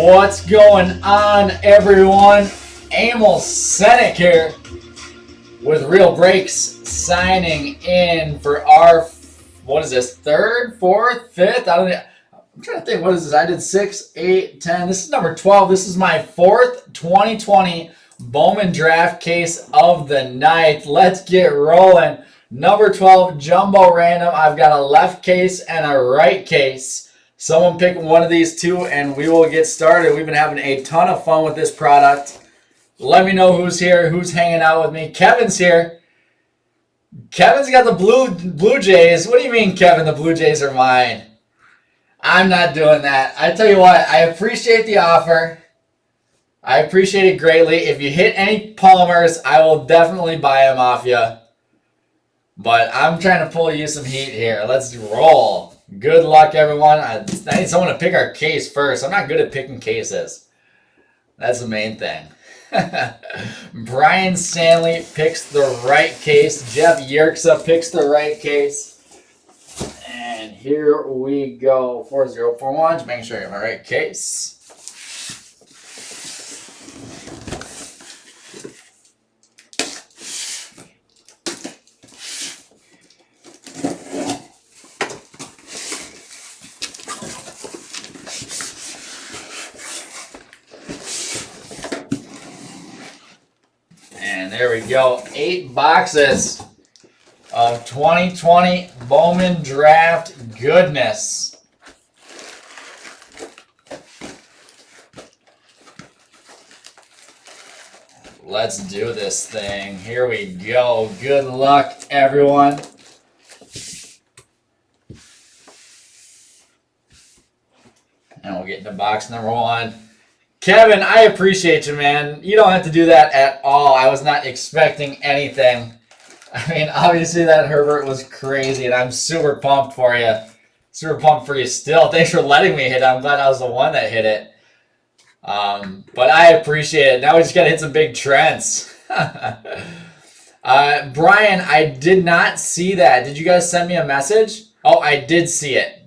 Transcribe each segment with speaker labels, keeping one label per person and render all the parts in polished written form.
Speaker 1: What's going on, everyone? Emil Senek here with Real Breaks, signing in for our, what is this, third, fourth, fifth? I'm trying to think, what is this? I did 6, 8, 10. This is number 12. This is my fourth 2020 Bowman draft case of the night. Let's get rolling. Number 12, Jumbo Random. I've got a left case and a right case. Someone pick one of these two and we will get started. We've been having a ton of fun with this product. Let me know who's here, who's hanging out with me. Kevin's here. Kevin's got the Blue Jays. What do you mean, Kevin, the Blue Jays are mine? I'm not doing that. I tell you what, I appreciate the offer. I appreciate it greatly. If you hit any Palmers, I will definitely buy them off you. But I'm trying to pull you some heat here. Let's roll. Good luck, everyone. I need someone to pick our case first. I'm not good at picking cases. That's the main thing. Brian Stanley picks the right case. Jeff Yerksa picks the right case. And here we go. 4041. Just making sure I have my right case. And there we go. 8 boxes of 2020 Bowman draft goodness. Let's do this thing. Here we go. Good luck, everyone. And we'll get into box number 1. Kevin, I appreciate you, man. You don't have to do that at all. I was not expecting anything. I mean, obviously that Herbert was crazy, and I'm super pumped for you. Super pumped for you still. Thanks for letting me hit it. I'm glad I was the one that hit it. But I appreciate it. Now we just got to hit some big trends. Brian, I did not see that. Did you guys send me a message? Oh, I did see it.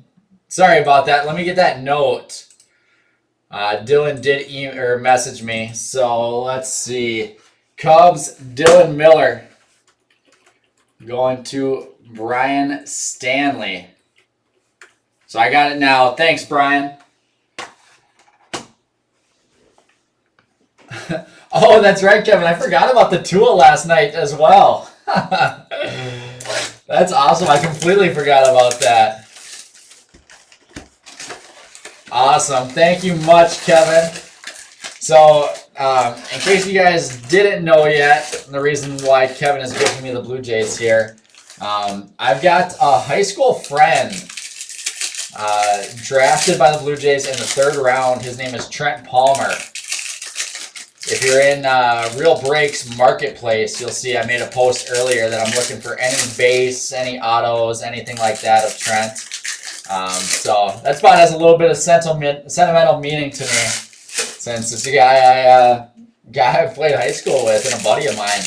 Speaker 1: Sorry about that. Let me get that note. Dylan did email or message me. So let's see. Cubs, Dylan Miller. Going to Brian Stanley. So I got it now. Thanks, Brian. Oh, that's right, Kevin. I forgot about the Tua last night as well. That's awesome. I completely forgot about that. Awesome. Thank you much, Kevin. So, in case you guys didn't know yet, the reason why Kevin is giving me the Blue Jays here, I've got a high school friend drafted by the Blue Jays in the 3rd round. His name is Trent Palmer. If you're in Real Breaks Marketplace, you'll see I made a post earlier that I'm looking for any base, any autos, anything like that of Trent. So that spot has a little bit of sentimental meaning to me, since it's a guy I played high school with and a buddy of mine.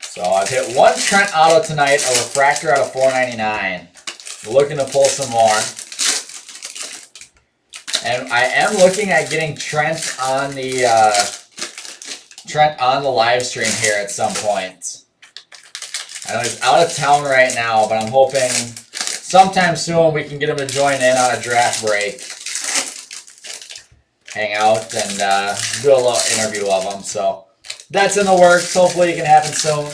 Speaker 1: So I've hit 1 Trent auto tonight, a refractor out of 499. Looking to pull some more. And I am looking at getting Trent on the live stream here at some point. I know he's out of town right now, but I'm hoping sometime soon we can get him to join in on a draft break. Hang out and do a little interview of him. So that's in the works. Hopefully it can happen soon.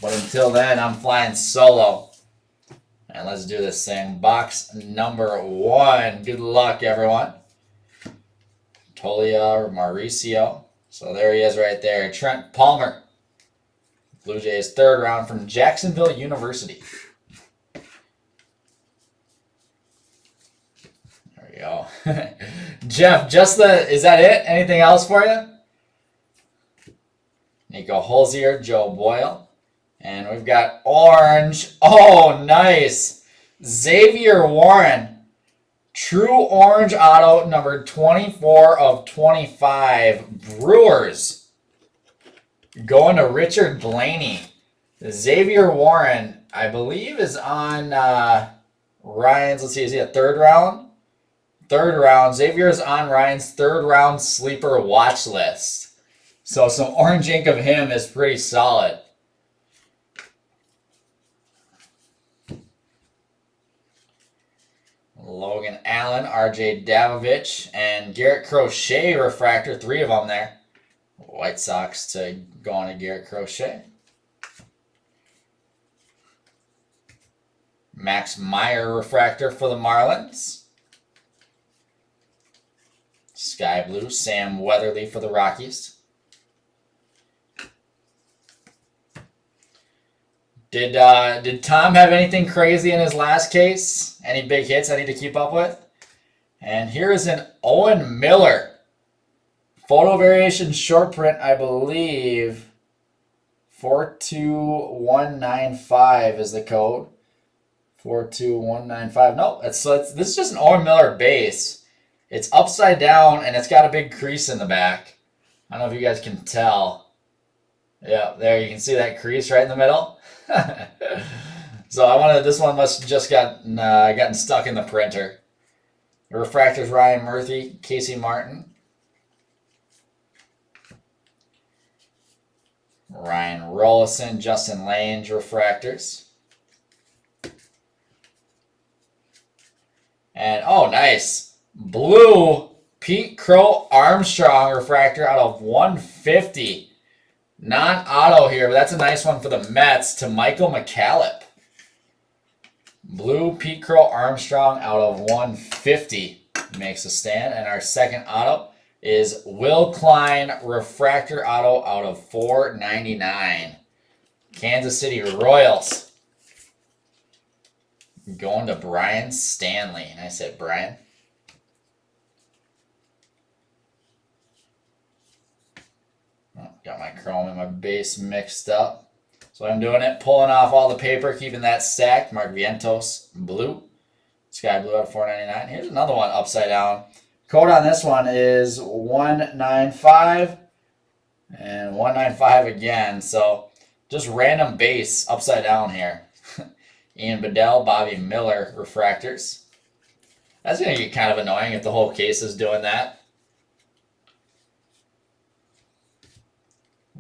Speaker 1: But until then, I'm flying solo. And let's do this thing. Box number 1. Good luck, everyone. Tolia or Mauricio. So there he is right there. Trent Palmer. Blue Jays 3rd round from Jacksonville University. There we go. Jeff, is that it? Anything else for you? Nico Holzier, Joe Boyle. And we've got orange. Oh, nice. Xavier Warren. True orange auto, number 24 of 25. Brewers. Going to Richard Blaney. Xavier Warren, I believe, is on Ryan's, let's see, is he a third round? Third round. Xavier is on Ryan's third round sleeper watch list. So some orange ink of him is pretty solid. Logan Allen, RJ Davovich, and Garrett Crochet refractor. 3 of them there. White Sox to go on to Garrett Crochet. Max Meyer refractor for the Marlins. Sky Blue, Sam Weatherly for the Rockies. Did Tom have anything crazy in his last case? Any big hits I need to keep up with? And here is an Owen Miller. Photo variation short print, I believe. 42195 is the code. 42195. No, this is just an Owen Miller base. It's upside down and it's got a big crease in the back. I don't know if you guys can tell. Yeah, there you can see that crease right in the middle. So this one must have just gotten stuck in the printer. The refractors: Ryan Murphy, Casey Martin, Ryan Rollison, Justin Lange refractors. And oh, nice blue Pete Crow Armstrong refractor out of 150. Non-auto here, but that's a nice one for the Mets to Michael McCallop. Blue Pete Crow Armstrong out of 150 makes a stand. And our second auto is Will Klein refractor auto out of 499. Kansas City Royals. Going to Brian Stanley. And I said Brian. Got my chrome and my base mixed up. So I'm doing it, pulling off all the paper, keeping that stacked. Mark Vientos, blue. Sky Blue at $4.99. Here's another one upside down. Code on this one is 195 and 195 again. So just random base upside down here. Ian Bedell, Bobby Miller refractors. That's going to get kind of annoying if the whole case is doing that.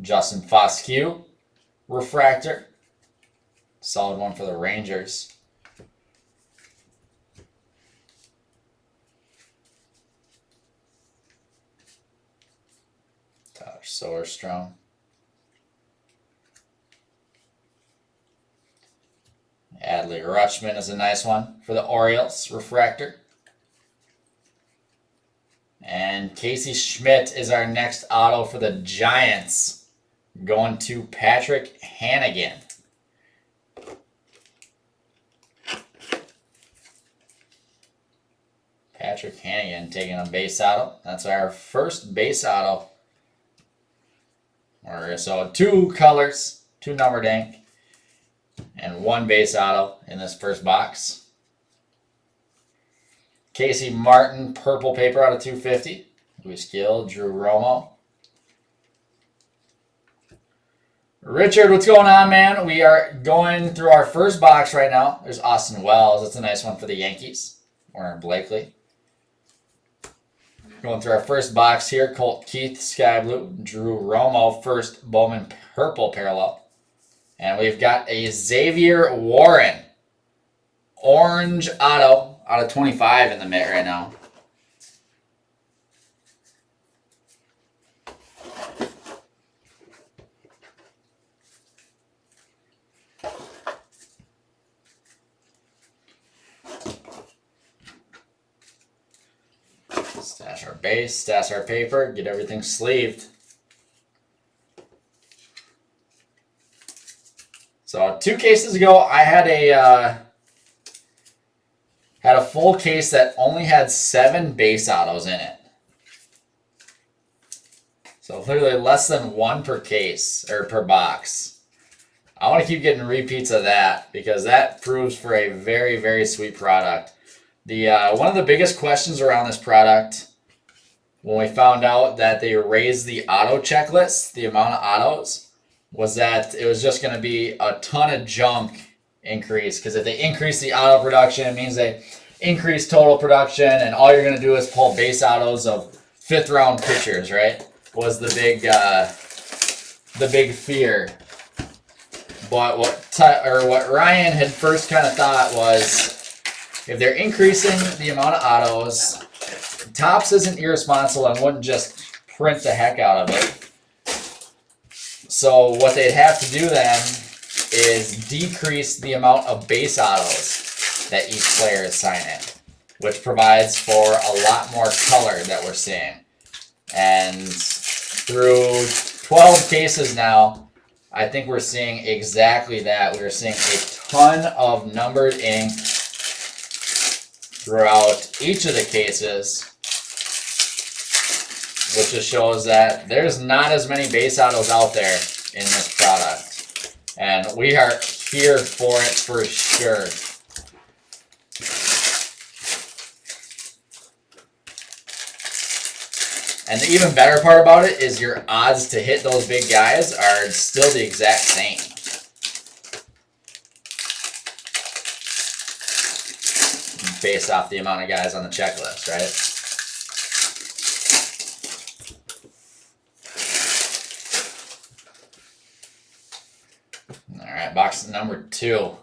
Speaker 1: Justin Foscue, refractor. Solid one for the Rangers. Tyler Soderstrom. Adley Rutschman is a nice one for the Orioles, refractor. And Casey Schmidt is our next auto for the Giants. Going to Patrick Hannigan. Patrick Hannigan taking a base auto. That's our first base auto. So 2 colors, 2 numbered ink, and 1 base auto in this first box. Casey Martin, purple paper out of 250. Luis Gil, Drew Romo. Richard, what's going on, man? We are going through our first box right now. There's Austin Wells. That's a nice one for the Yankees. Warner Blakely. Going through our first box here. Colt Keith, Sky Blue. Drew Romo, first Bowman purple parallel. And we've got a Xavier Warren. Orange auto out of 25 in the mitt right now. Stash our base, stash our paper, get everything sleeved. So 2 cases ago, I had a full case that only had 7 base autos in it. So literally less than 1 per case or per box. I want to keep getting repeats of that because that proves for a very, very sweet product. One of the biggest questions around this product when we found out that they raised the auto checklist, the amount of autos, was that it was just going to be a ton of junk increase. Because if they increase the auto production, it means they increase total production, and all you're going to do is pull base autos of 5th round pitchers, right? Was the big fear. But what Ryan had first kind of thought was, if they're increasing the amount of autos, Topps isn't irresponsible and wouldn't just print the heck out of it. So what they'd have to do then is decrease the amount of base autos that each player is signing, which provides for a lot more color that we're seeing. And through 12 cases now, I think we're seeing exactly that. We're seeing a ton of numbered ink throughout each of the cases, which just shows that there's not as many base autos out there in this product. And we are here for it for sure. And the even better part about it is your odds to hit those big guys are still the exact same. Based off the amount of guys on the checklist, right? All right, box number 2.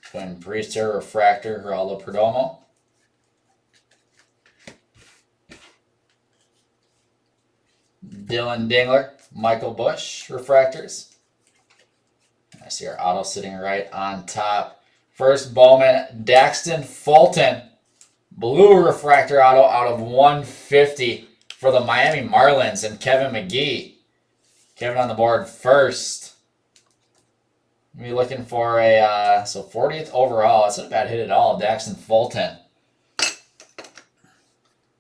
Speaker 1: Twin Priester, Refractor, Geraldo Perdomo. Dylan Dingler, Michael Busch, Refractors. I see our auto sitting right on top. First Bowman, Daxton Fulton, blue refractor auto out of 150 for the Miami Marlins and Kevin McGee. Kevin on the board first. We're looking for a, so 40th overall. It's not a bad hit at all, Daxton Fulton.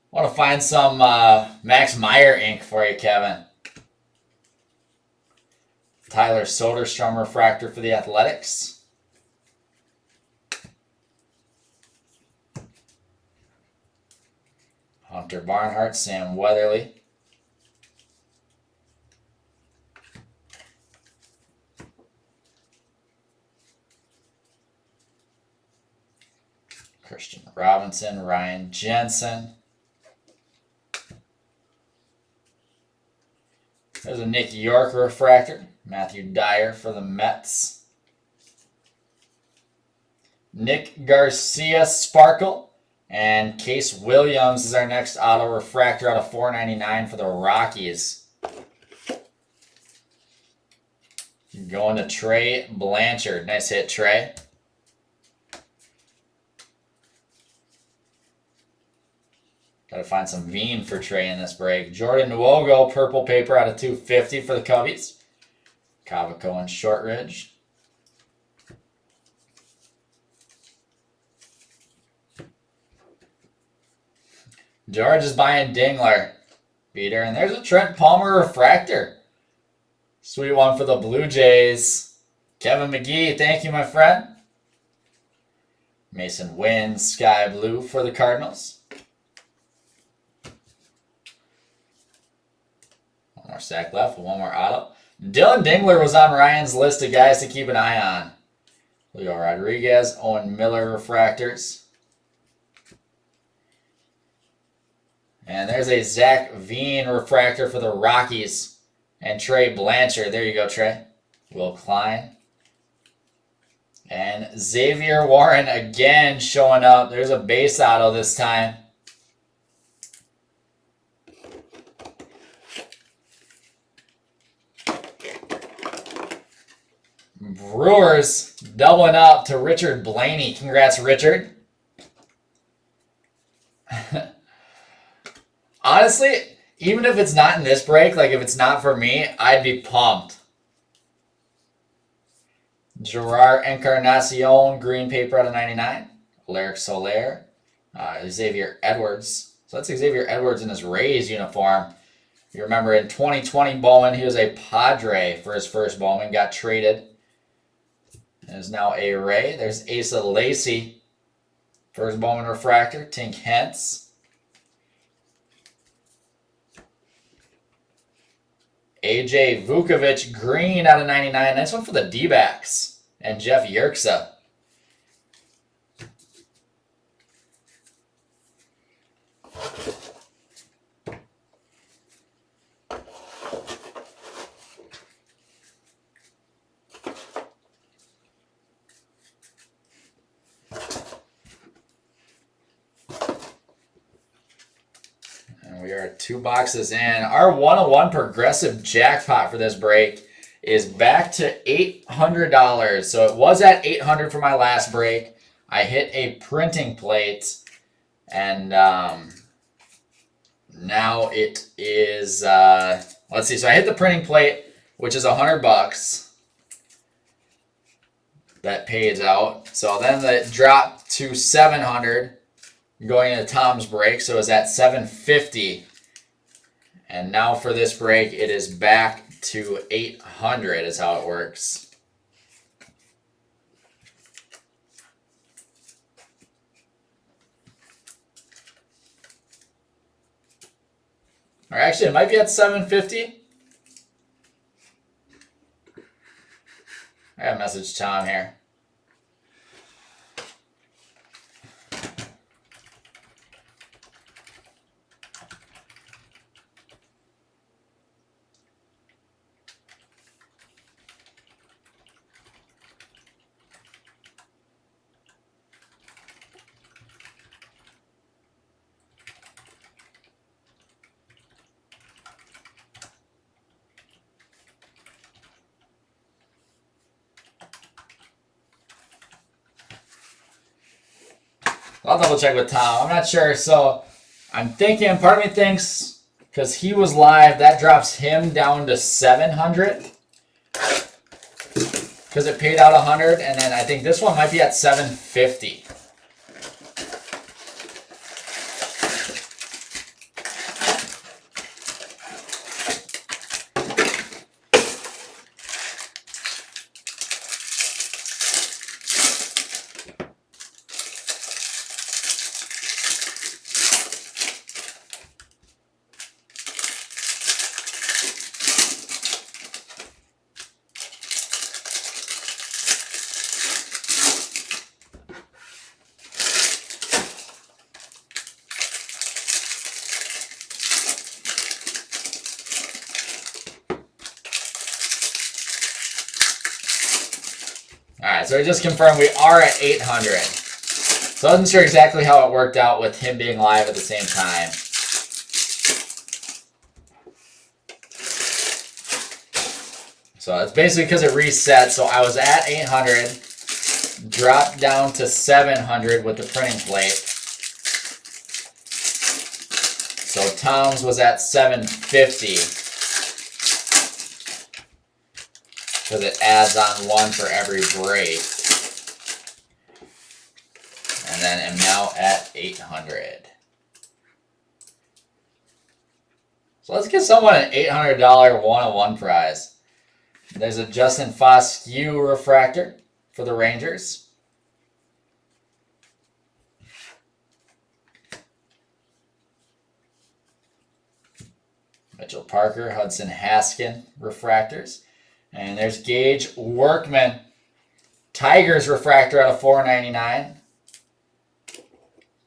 Speaker 1: Want to find some Max Meyer ink for you, Kevin. Tyler Soderstrom refractor for the Athletics. Hunter Barnhart, Sam Weatherly. Christian Robinson, Ryan Jensen. There's a Nick York refractor. Matthew Dyer for the Mets. Nick Garcia Sparkle. And Case Williams is our next auto refractor out of 499 for the Rockies. Going to Trey Blanchard. Nice hit, Trey. Got to find some Veen for Trey in this break. Jordan Nwogo, purple paper out of 250 for the Cubbies. Cavaco and Shortridge. George is buying Dingler. Beater. And there's a Trent Palmer refractor. Sweet one for the Blue Jays. Kevin McGee, thank you, my friend. Mason Wynn, sky blue for the Cardinals. One more stack left, one more auto. Dylan Dingler was on Ryan's list of guys to keep an eye on. Leo Rodriguez, Owen Miller refractors. And there's a Zach Veen refractor for the Rockies. And Trey Blanchard. There you go, Trey. Will Klein. And Xavier Warren again showing up. There's a base auto this time. Brewers doubling up to Richard Blaney. Congrats, Richard. Honestly, even if it's not in this break, like if it's not for me, I'd be pumped. Gerard Encarnacion, green paper out of 99. Aleric Soler. Xavier Edwards. So that's Xavier Edwards in his Rays uniform. You remember in 2020 Bowman, he was a Padre for his first Bowman. Got traded. And is now a Ray. There's Asa Lacy. First Bowman refractor. Tink Hentz. AJ Vukovic, green out of 99. Nice one for the D-backs. And Jeff Yerksa. We are 2 boxes in. Our 101 progressive jackpot for this break is back to $800. So it was at $800 for my last break. I hit a printing plate, and now it is. Let's see. So I hit the printing plate, which is $100. That pays out. So then it dropped to $700. Going into Tom's break, so it's at $750. And now for this break, it is back to $800 is how it works. Or actually, it might be at $750. I gotta message Tom here. I'll double check with Tom. I'm not sure. So I'm thinking, part of me thinks, because he was live, that drops him down to $700. Because it paid out $100. And then I think this one might be at $750. Alright, so we just confirmed we are at 800. So I wasn't sure exactly how it worked out with him being live at the same time. So it's basically because it reset. So I was at 800, dropped down to 700 with the printing plate. So Tom's was at 750. Because it adds on 1 for every break. And then am now at 800. So let's give someone an $800 101 prize. There's a Justin Foscue refractor for the Rangers. Mitchell Parker, Hudson Haskin refractors. And there's Gage Workman, Tigers refractor out of $4.99.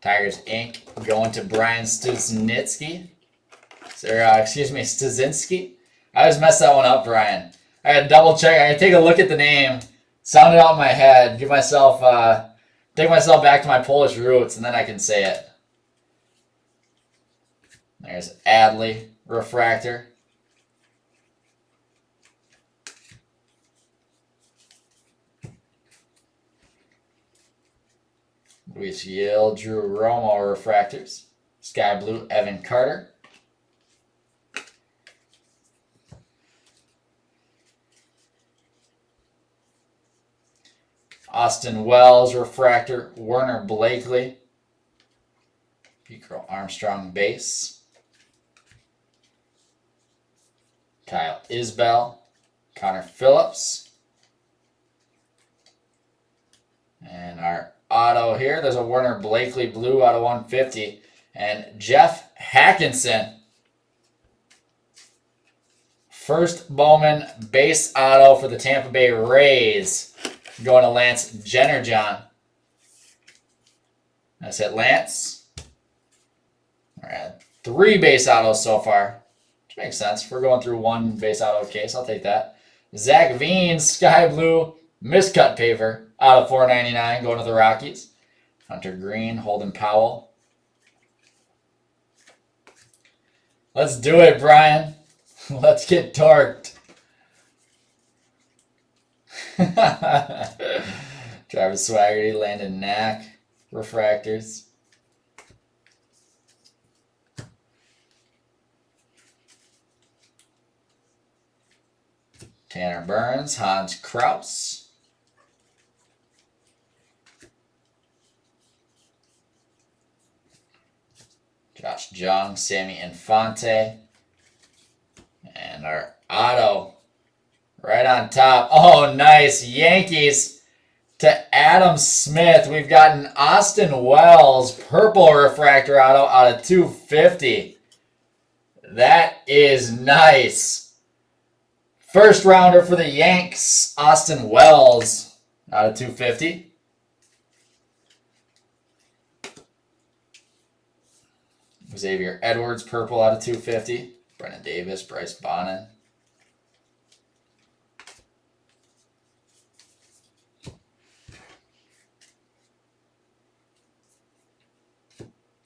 Speaker 1: Tigers ink going to Brian Stuzinski. Stuzinski. I always mess that one up, Brian. I had to double check. I had to take a look at the name, sound it out in my head, give myself, take myself back to my Polish roots, and then I can say it. There's Adley refractor. Luis Yale, Drew Romo refractors. Sky Blue, Evan Carter. Austin Wells refractor, Werner Blakely. Pico Armstrong base. Kyle Isbell, Connor Phillips. And our auto here, there's a Werner Blakely blue out of 150. And Jeff Hackinson, first Bowman base auto for the Tampa Bay Rays. Going to Lance Jennerjohn. That's it, Lance. All right, 3 base autos so far. Which makes sense. We're going through 1 base auto case. I'll take that. Zach Veen, Sky Blue, miscut paper out of 499 going to the Rockies. Hunter Green, Holden Powell. Let's do it, Brian. Let's get torqued. Travis Swaggerty, Landon Knack, refractors. Tanner Burns, Hans Kraus. Josh Jung, Sammy Infante. And our auto right on top. Oh, nice. Yankees to Adam Smith. We've got an Austin Wells purple refractor auto out of 250. That is nice. First rounder for the Yanks, Austin Wells out of 250. Xavier Edwards, purple out of 250. Brennan Davis, Bryce Bonnin.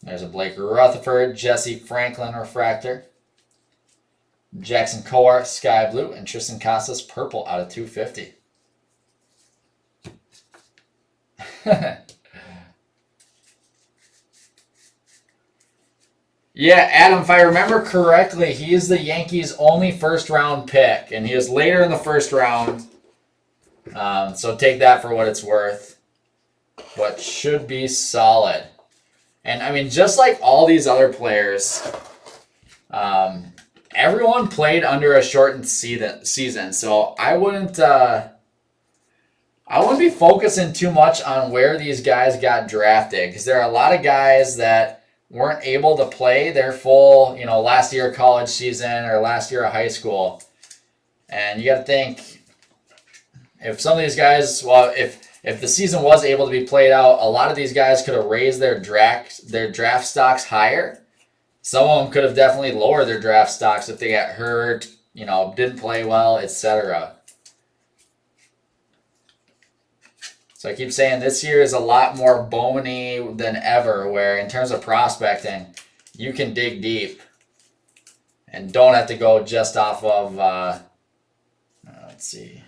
Speaker 1: There's a Blake Rutherford, Jesse Franklin refractor. Jackson Kowar, sky blue, and Tristan Casas, purple out of 250. Yeah, Adam, if I remember correctly, he is the Yankees' only first-round pick, and he is later in the first round. So take that for what it's worth. But should be solid. And, I mean, just like all these other players, everyone played under a shortened season, so I wouldn't be focusing too much on where these guys got drafted, because there are a lot of guys that weren't able to play their full, last year of college season or last year of high school. And you got to think, if some of these guys, if the season was able to be played out, a lot of these guys could have raised their draft stocks higher. Some of them could have definitely lowered their draft stocks if they got hurt, didn't play well, etc. So I keep saying this year is a lot more Bowman-y than ever, where in terms of prospecting, you can dig deep and don't have to go just off of, let's see,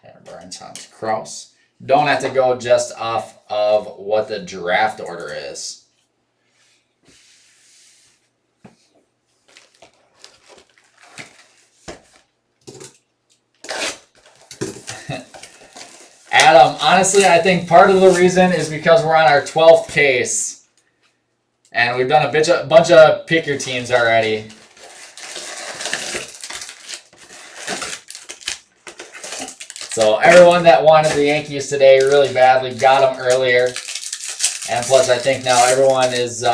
Speaker 1: Tanner Burns, Hans Kraus. Don't have to go just off of what the draft order is. Adam, honestly, I think part of the reason is because we're on our 12th case. And we've done a bunch of pick your teams already. So everyone that wanted the Yankees today really badly got them earlier. And plus, I think now everyone is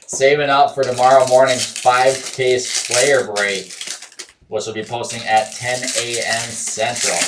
Speaker 1: saving up for tomorrow morning's 5-case player break, which will be posting at 10 a.m. Central.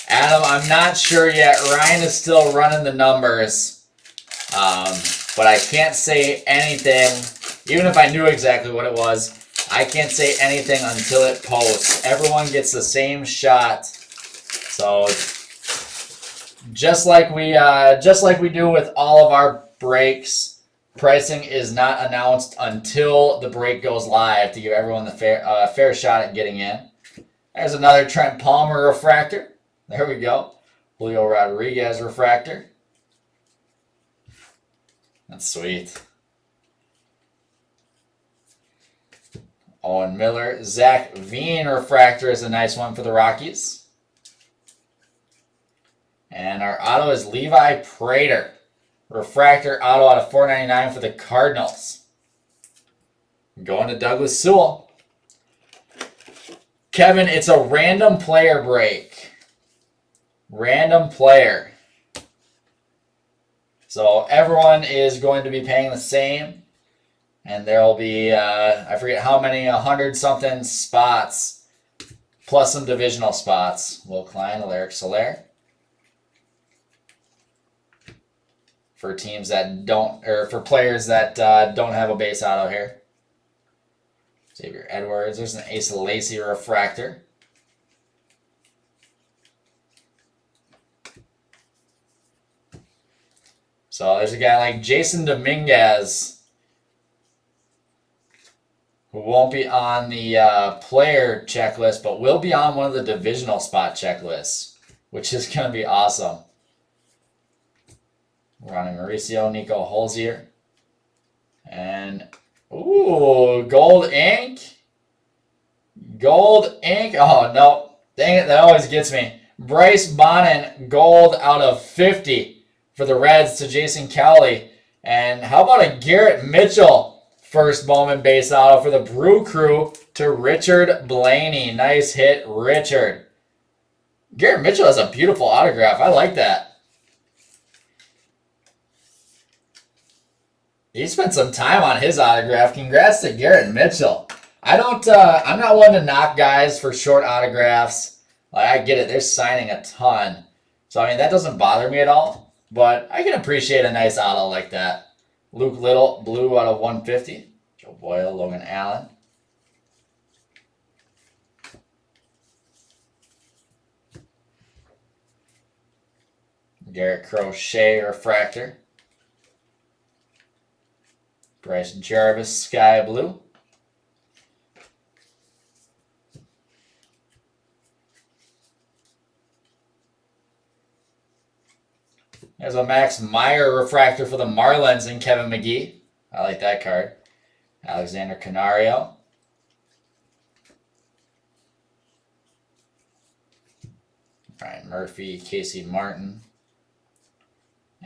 Speaker 1: Adam, I'm not sure yet. Ryan is still running the numbers. But I can't say anything. Even if I knew exactly what it was, I can't say anything until it posts. Everyone gets the same shot. So just like we do with all of our breaks, pricing is not announced until the break goes live to give everyone the fair shot at getting in. There's another Trent Palmer refractor. There we go. Julio Rodriguez refractor. That's sweet. Owen Miller. Zach Veen refractor is a nice one for the Rockies. And our auto is Levi Prater. Refractor auto out of 499 for the Cardinals. Going to Douglas Sewell. Kevin, it's a random player break. Random player. So everyone is going to be paying the same. And there will be, I forget how many, 100-something spots, plus some divisional spots. Will Klein, Alaric Soler. For teams that don't, or for players that don't have a base auto here. Xavier Edwards. There's an Asa Lacy refractor. So there's a guy like Jason Dominguez, who won't be on the player checklist, but will be on one of the divisional spot checklists, which is going to be awesome. Ronnie Mauricio, Nico Holzier. And, ooh, gold ink. Gold ink. Oh, no. Dang it, that always gets me. Bryce Bonnin, gold out of 50 for the Reds to Jason Cowley. And how about a Garrett Mitchell first Bowman base auto for the Brew Crew to Richard Blaney. Nice hit, Richard. Garrett Mitchell has a beautiful autograph. I like that. He spent some time on his autograph. Congrats to Garrett Mitchell. I'm not one to knock guys for short autographs. Like, I get it. They're signing a ton. So, I mean, that doesn't bother me at all. But I can appreciate a nice auto like that. Luke Little, blue out of 150. Joe Boyle, Logan Allen. Garrett Crochet, refractor. Bryce Jarvis, sky blue. There's a Max Meyer refractor for the Marlins and Kevin McGee. I like that card. Alexander Canario. Brian Murphy, Casey Martin.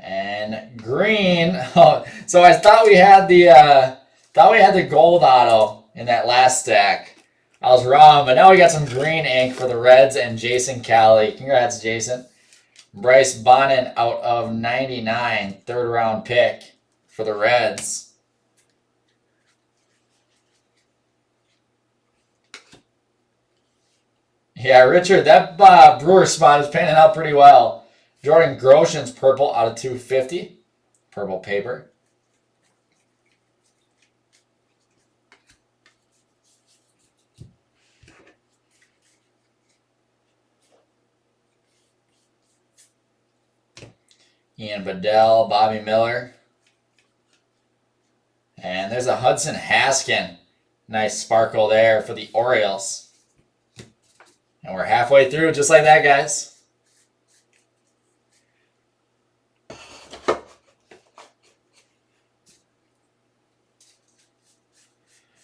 Speaker 1: And green. Oh, so I thought we had the gold auto in that last stack. I was wrong, but now we got some green ink for the Reds and Jason Cowley. Congrats, Jason. Bryce Bonnin out of 99, third round pick for the Reds. Yeah, Richard, that Brewer spot is panning out pretty well. Jordan Groshen's purple out of 250. Purple paper. Ian Bedell, Bobby Miller. And there's a Hudson Haskin. Nice sparkle there for the Orioles. And we're halfway through just like that, guys.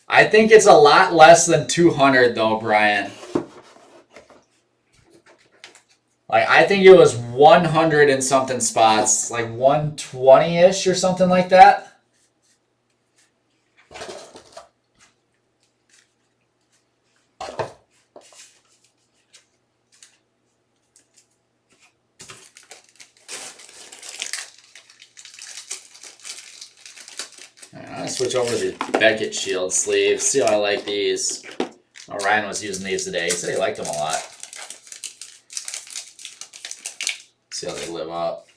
Speaker 1: I think it's a lot less than 200 though, Brian. Like, I think it was 100 and something spots, like 120-ish or something like that. I'm going to switch over to the Beckett Shield sleeves. See how I like these. Oh, Ryan was using these today. He said he liked them a lot. See how they live up.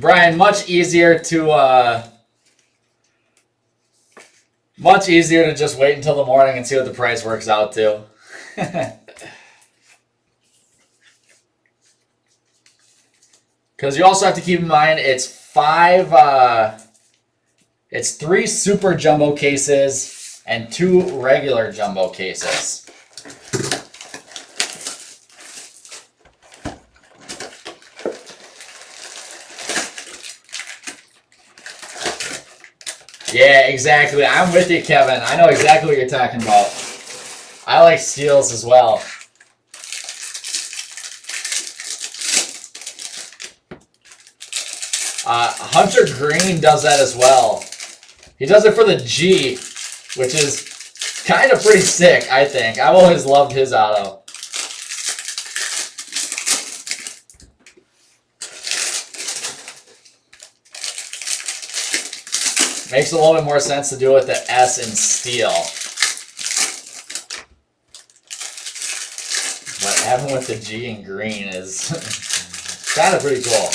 Speaker 1: Brian, much easier to just wait until the morning and see what the price works out to. Because you also have to keep in mind it's 3 super jumbo cases and 2 regular jumbo cases. Yeah, exactly. I'm with you, Kevin. I know exactly what you're talking about. I like steals as well. Hunter Green does that as well. He does it for the G, which is kind of pretty sick, I think. I've always loved his auto. Makes a little bit more sense to do it with the S in steel. But having with the G in green is kind of pretty cool.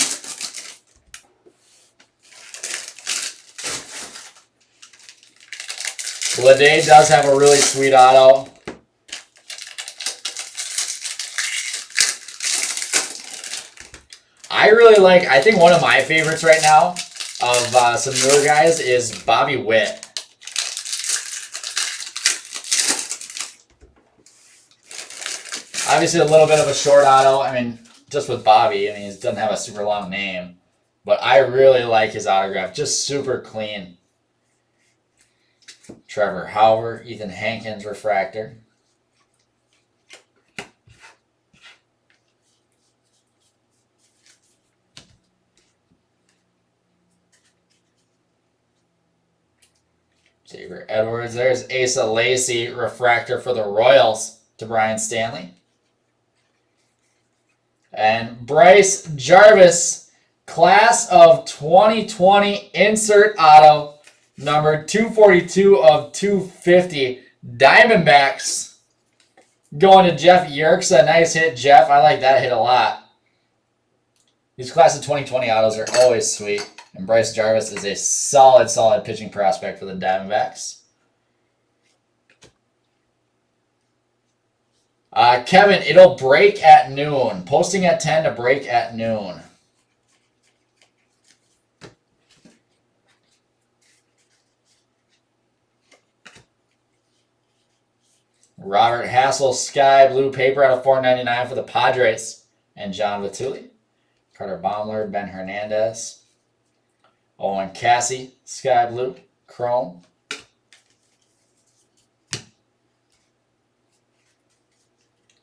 Speaker 1: Lede does have a really sweet auto. I think one of my favorites right now of some newer guys is Bobby Witt. Obviously a little bit of a short auto. I mean, just with Bobby, I mean, he doesn't have a super long name. But I really like his autograph. Just super clean. Trevor Hauer, Ethan Hankins refractor. Xavier Edwards. There's Asa Lacy refractor for the Royals to Brian Stanley. And Bryce Jarvis, class of 2020 insert auto, number 242 of 250. Diamondbacks going to Jeff Yerkes. Nice hit, Jeff. I like that hit a lot. These class of 2020 autos are always sweet. And Bryce Jarvis is a solid pitching prospect for the Diamondbacks. Kevin, it'll break at noon. Posting at 10 to break at noon. Robert Hassel, sky blue paper out of $4.99 for the Padres. And John Vitulli. Carter Baumler, Ben Hernandez. Owen Cassie, sky blue, chrome.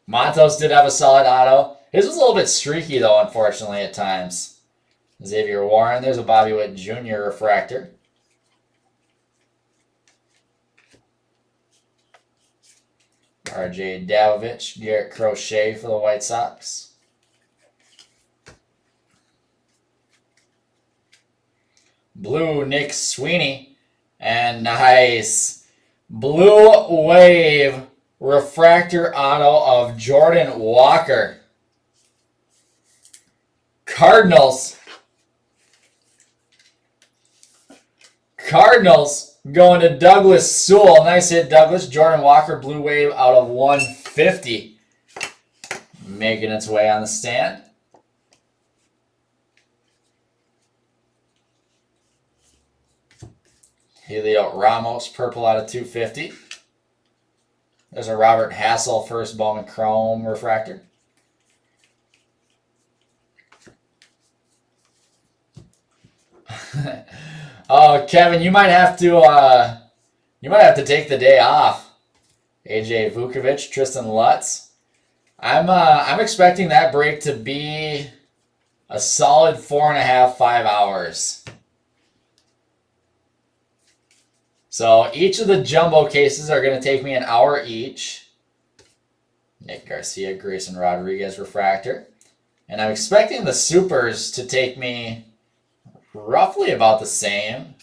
Speaker 1: Montos did have a solid auto. His was a little bit streaky, though, unfortunately, at times. Xavier Warren, there's a Bobby Witt Jr. refractor. R.J. Davovich, Garrett Crochet for the White Sox. Blue, Nick Sweeney. And nice Blue Wave refractor auto of Jordan Walker. Cardinals going to Douglas Sewell. Nice hit, Douglas. Jordan Walker, Blue Wave out of 150. Making its way on the stand. Helio Ramos, purple out of 250. There's a Robert Hassel first Bowman Chrome refractor. Oh, Kevin, you might have to take the day off. AJ Vukovic, Tristan Lutz. I'm expecting that break to be a solid 4.5, 5 hours. So each of the jumbo cases are going to take me an hour each. Nick Garcia, Grayson Rodriguez refractor. And I'm expecting the supers to take me roughly about the same.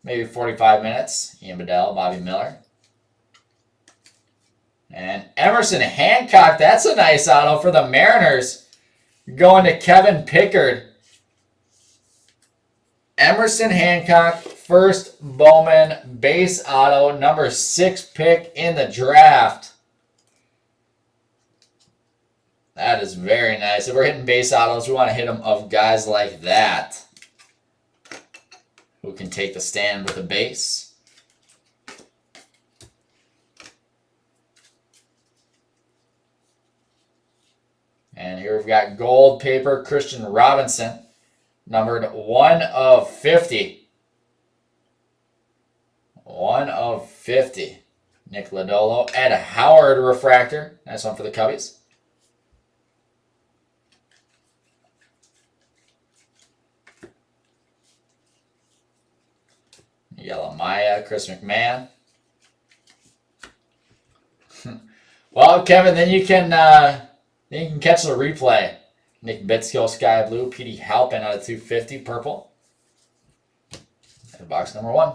Speaker 1: Maybe 45 minutes. Ian Bedell, Bobby Miller. And Emerson Hancock, that's a nice auto for the Mariners. Going to Kevin Pickard. Emerson Hancock, first Bowman base auto, number 6 pick in the draft. That is very nice. If we're hitting base autos, we want to hit them of guys like that who can take the stand with a base. And here we've got gold paper, Christian Robinson, numbered 1 of 50. 1 of 50. Nick Lodolo. Ed Howard refractor. Nice one for the Cubbies. Yellow Maya, Chris McMahon. Well, Kevin, then you can catch the replay. Nick Bitskill, Sky Blue. Petey Halpin out of 250, purple. And box number 1.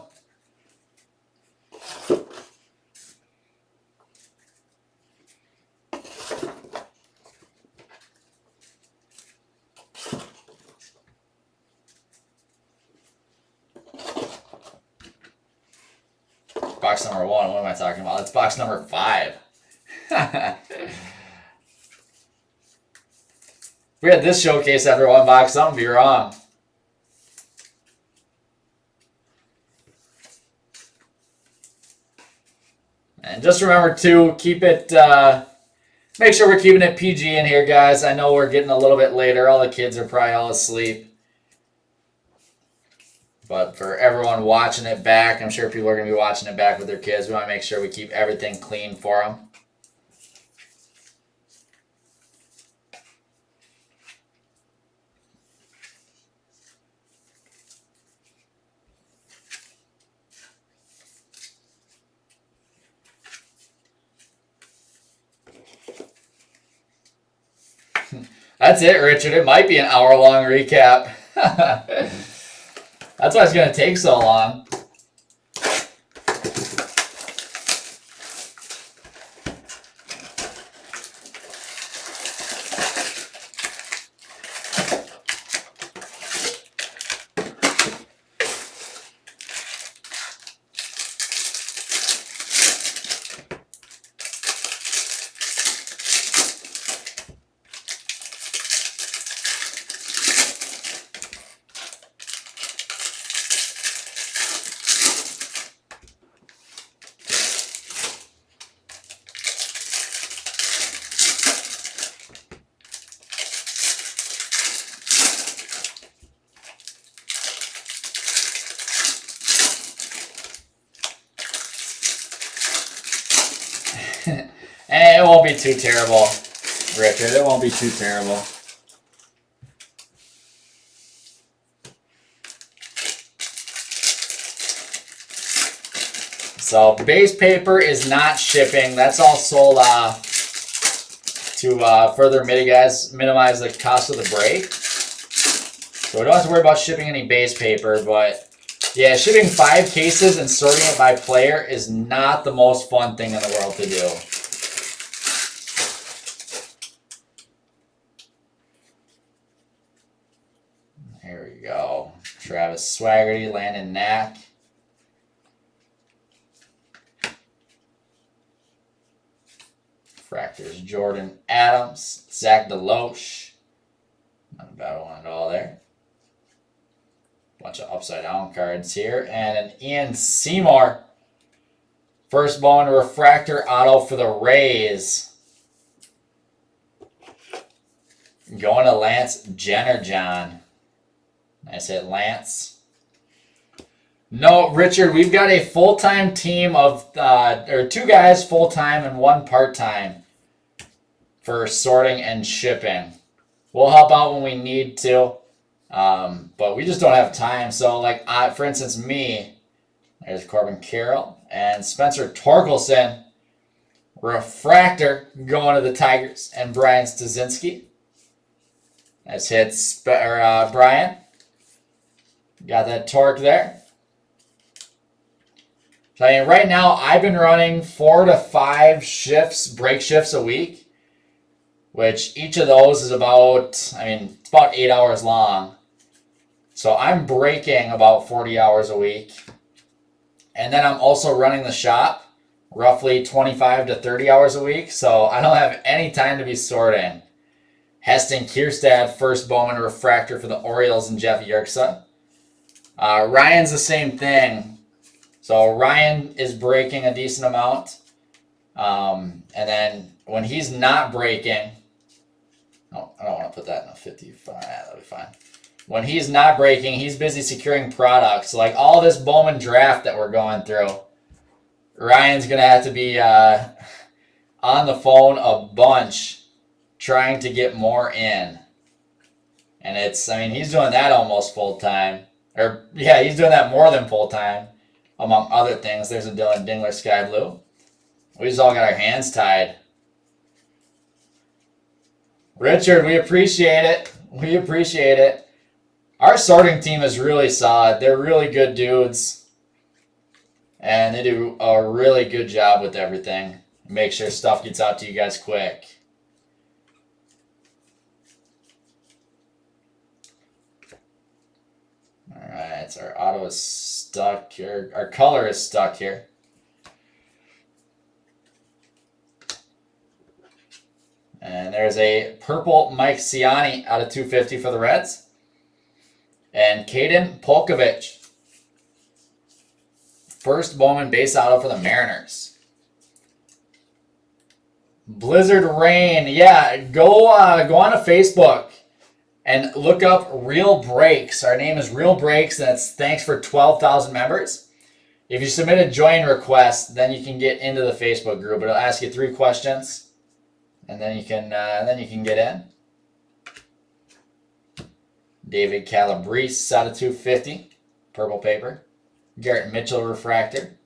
Speaker 1: Box number 1, what am I talking about? It's box number 5. If we had this showcase after one box, something would be wrong. And just remember to keep it, make sure we're keeping it PG in here, guys. I know we're getting a little bit later. All the kids are probably all asleep. But for everyone watching it back, I'm sure people are going to be watching it back with their kids. We want to make sure we keep everything clean for them. That's it, Richard. It might be an hour-long recap. That's why it's going to take so long. And it won't be too terrible, Richard. It won't be too terrible. So base paper is not shipping. That's all sold to further minimize the cost of the break. So we don't have to worry about shipping any base paper, but yeah, shipping 5 cases and sorting it by player is not the most fun thing in the world to do. Here we go. Travis Swaggerty, Landon Knack. Fractors, Jordan Adams, Zach DeLoach. Not a bad one at all there. Bunch of upside down cards here. And an Ian Seymour. First Bowman refractor auto for the Rays. Going to Lance Jennerjohn. Nice hit, Lance. No, Richard, we've got a full-time team of, or 2 guys full-time and 1 part-time for sorting and shipping. We'll help out when we need to, but we just don't have time. So, like, for instance, me, there's Corbin Carroll, and Spencer Torkelson, refractor, going to the Tigers, and Brian Stasinski. Nice hit, Brian. Got that torque there. So, I mean, right now, I've been running 4 to 5 shifts, break shifts a week, which each of those is about, I mean, it's about 8 hours long. So I'm breaking about 40 hours a week. And then I'm also running the shop roughly 25 to 30 hours a week. So I don't have any time to be sorting. Heston Kierstad, first Bowman refractor for the Orioles and Jeff Yerxa. Ryan's the same thing. So Ryan is breaking a decent amount. And then when he's not breaking, oh, I don't want to put that in a 55. That'll be fine. When he's not breaking, he's busy securing products. Like all this Bowman draft that we're going through, Ryan's going to have to be on the phone a bunch trying to get more in. And he's doing that almost full time. Or, yeah, he's doing that more than full time, among other things. There's a Dylan Dingler Sky Blue. We just all got our hands tied. Richard, we appreciate it. We appreciate it. Our sorting team is really solid. They're really good dudes. And they do a really good job with everything. Make sure stuff gets out to you guys quick. Alright, so our auto is stuck here. Our color is stuck here. And there's a purple Mike Ciani out of 250 for the Reds. And Caden Polkovich, first Bowman base auto for the Mariners. Blizzard Rain, yeah, go on to Facebook and look up Real Breaks. Our name is Real Breaks, and it's thanks for 12,000 members. If you submit a join request, then you can get into the Facebook group. It'll ask you 3 questions, and then you can get in. David Calabrese out of 250, purple paper. Garrett Mitchell refractor.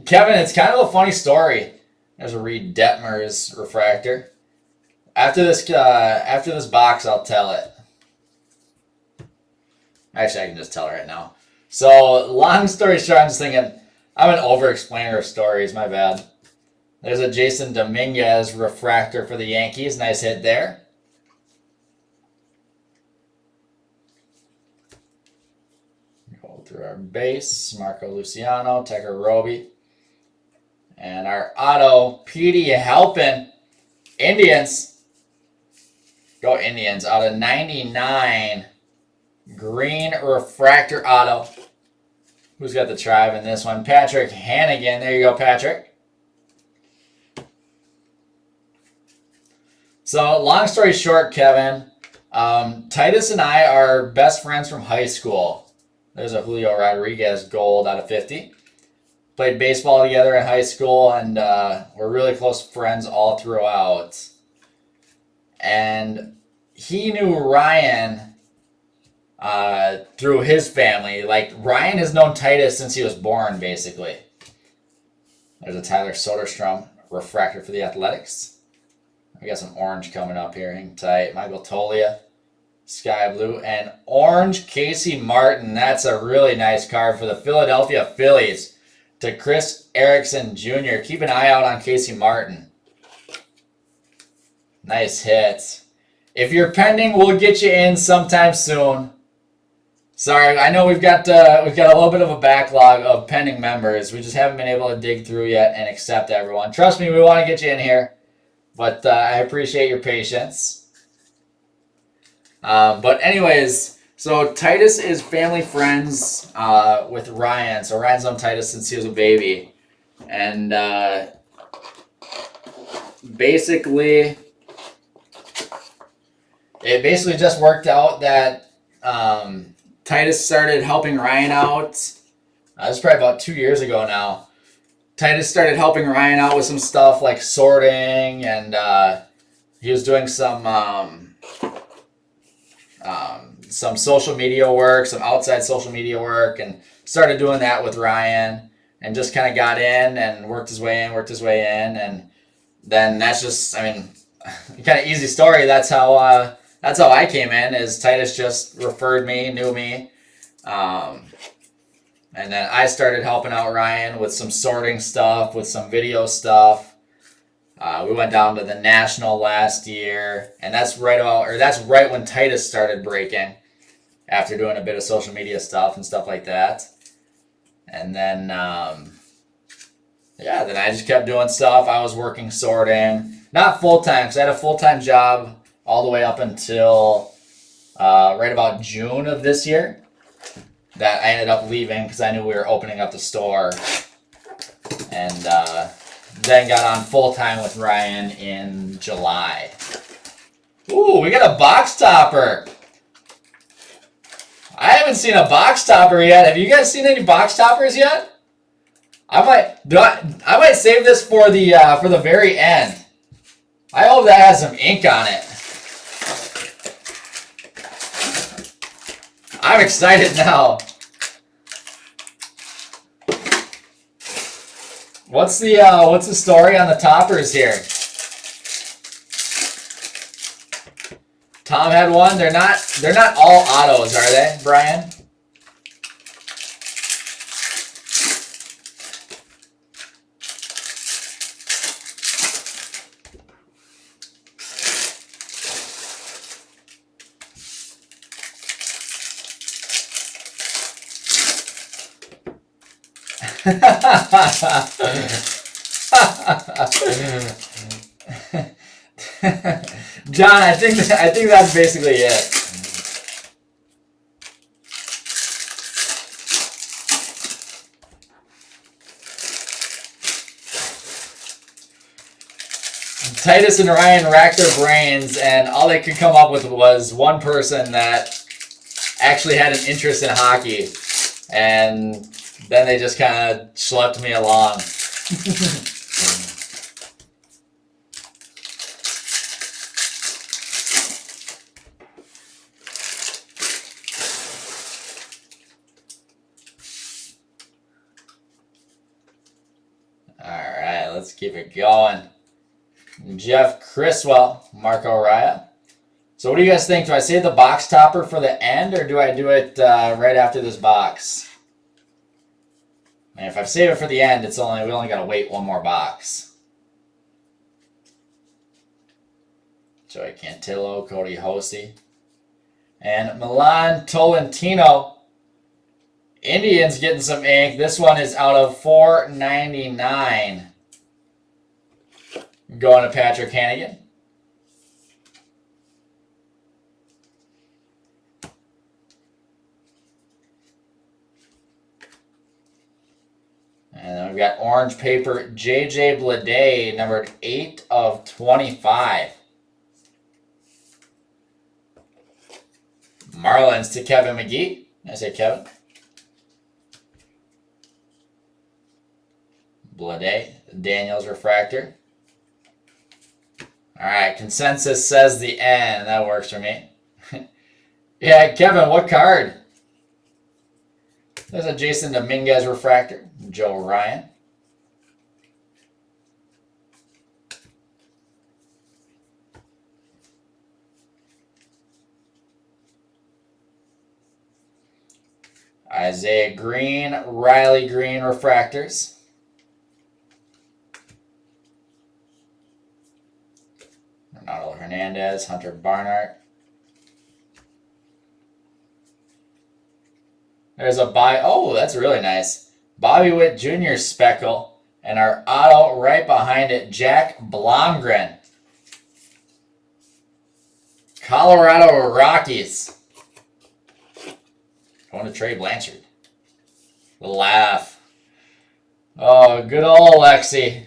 Speaker 1: Kevin, it's kind of a funny story. There's a Reed Detmers refractor. After this box, I'll tell it. Actually, I can just tell it right now. So, long story short, I'm just thinking, I'm an over-explainer of stories, my bad. There's a Jason Dominguez refractor for the Yankees. Nice hit there. Go through our base. Marco Luciano, Tecker Roby. And our auto, Petey helping. Indians. Go Indians. Out of 99. Green refractor auto. Who's got the tribe in this one? Patrick Hannigan. There you go, Patrick. So, long story short, Kevin, Titus and I are best friends from high school. There's a Julio Rodriguez gold out of 50. Played baseball together in high school, and we're really close friends all throughout. And he knew Ryan through his family. Like, Ryan has known Titus since he was born, basically. There's a Tyler Soderstrom refractor for the Athletics. We got some orange coming up here. Hang tight. Michael Tolia, sky blue, and orange Casey Martin. That's a really nice card for the Philadelphia Phillies to Chris Erickson Jr. Keep an eye out on Casey Martin. Nice hit. If you're pending, we'll get you in sometime soon. Sorry, I know we've got a little bit of a backlog of pending members. We just haven't been able to dig through yet and accept everyone. Trust me, we want to get you in here. But I appreciate your patience. But anyways, so Titus is family friends with Ryan. So Ryan's known Titus since he was a baby. And it basically just worked out that Titus started helping Ryan out. This was probably about 2 years ago now. Titus started helping Ryan out with some stuff like sorting, and he was doing some social media work, some outside social media work, and started doing that with Ryan, and just kind of got in and worked his way in, and then that's just, kind of easy story. That's how I came in, is Titus just referred me, knew me. And then I started helping out Ryan with some sorting stuff, with some video stuff. We went down to the National last year, and that's right when Titus started breaking after doing a bit of social media stuff and stuff like that. And then, then I just kept doing stuff. I was working sorting, not full time, because I had a full time job all the way up until right about June of this year. That I ended up leaving because I knew we were opening up the store, and then got on full time with Ryan in July. Ooh, we got a box topper. I haven't seen a box topper yet. Have you guys seen any box toppers yet? I might save this for the very end. I hope that has some ink on it. I'm excited now. What's the story on the toppers here? Tom had one. They're not all autos, are they, Brian? John, I think that's basically it. Titus and Ryan racked their brains, and all they could come up with was one person that actually had an interest in hockey, and then they just kind of schlepped me along. Alright, let's keep it going. Jeff Criswell, Marco Raya. So what do you guys think? Do I save the box topper for the end, or do I do it right after this box? And if I save it for the end, we only got to wait one more box. Joey Cantillo, Cody Hosey, and Milan Tolentino. Indians getting some ink. This one is out of $4.99. Going to Patrick Hannigan. And then we've got orange paper, JJ Bleday, numbered 8 of 25. Marlins to Kevin McGee. I say Kevin. Bleday, Daniels refractor. All right, consensus says the end. That works for me. Yeah, Kevin, what card? There's a Jason Dominguez refractor. Joe Ryan. Isaiah Green, Riley Green refractors. Ronaldo Hernandez, Hunter Barnhart. There's a that's really nice. Bobby Witt Jr. speckle. And our auto right behind it, Jack Blomgren. Colorado Rockies. Going to Trey Blanchard. The laugh. Oh, good old Lexi.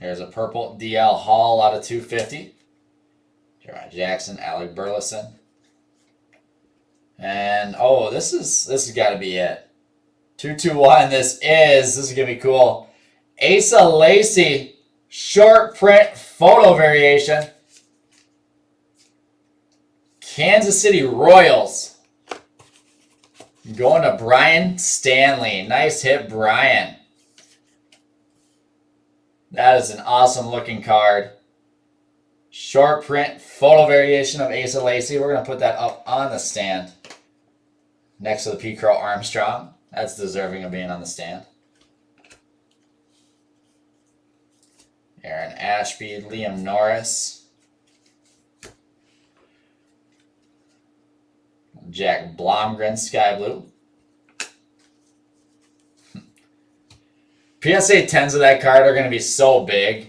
Speaker 1: There's a purple DL Hall out of 250. Jeremiah Jackson, Alec Burleson. And, this has got to be it. 221, this is going to be cool. Asa Lacy, short print photo variation. Kansas City Royals. Going to Brian Stanley. Nice hit, Brian. That is an awesome looking card. Short print photo variation of Asa Lacy. We're going to put that up on the stand. next to the P. Crow Armstrong. That's deserving of being on the stand. Aaron Ashby, Liam Norris. Jack Blomgren, Sky Blue. PSA 10s of that card are going to be so big.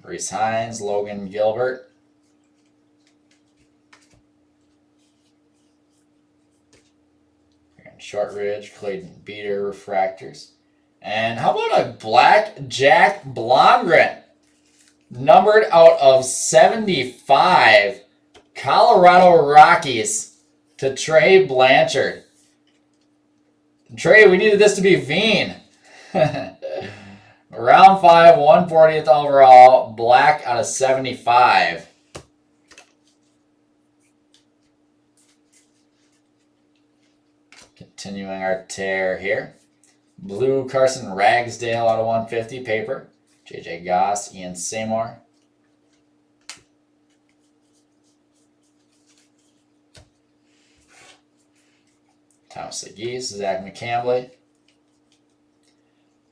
Speaker 1: Reese Hines, Logan Gilbert. Shortridge, Clayton Beater, Refractors. And how about a black Jack Blomgren? Numbered out of 75. Colorado Rockies to Trey Blanchard. Trey, we needed this to be Veen. Round 5, 140th overall. Black out of 75. Continuing our tear here. Blue Carson Ragsdale out of 150 paper. JJ Goss, Ian Seymour. Thomas Geese, Zach McCambley.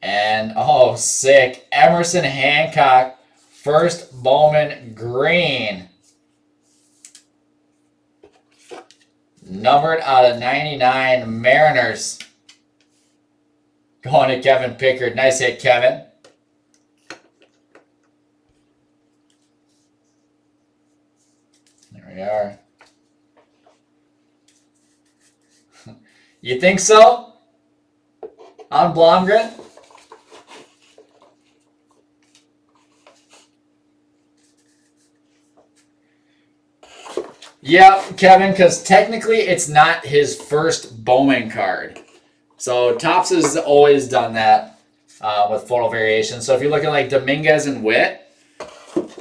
Speaker 1: And, oh, sick. Emerson Hancock, first Bowman green. Numbered out of 99, Mariners. Going to Kevin Pickard. Nice hit, Kevin. There we are. You think so? On Blomgren? Yeah, Kevin, because technically it's not his first Bowman card. So Topps has always done that with photo variation. So if you're looking like Dominguez and Witt,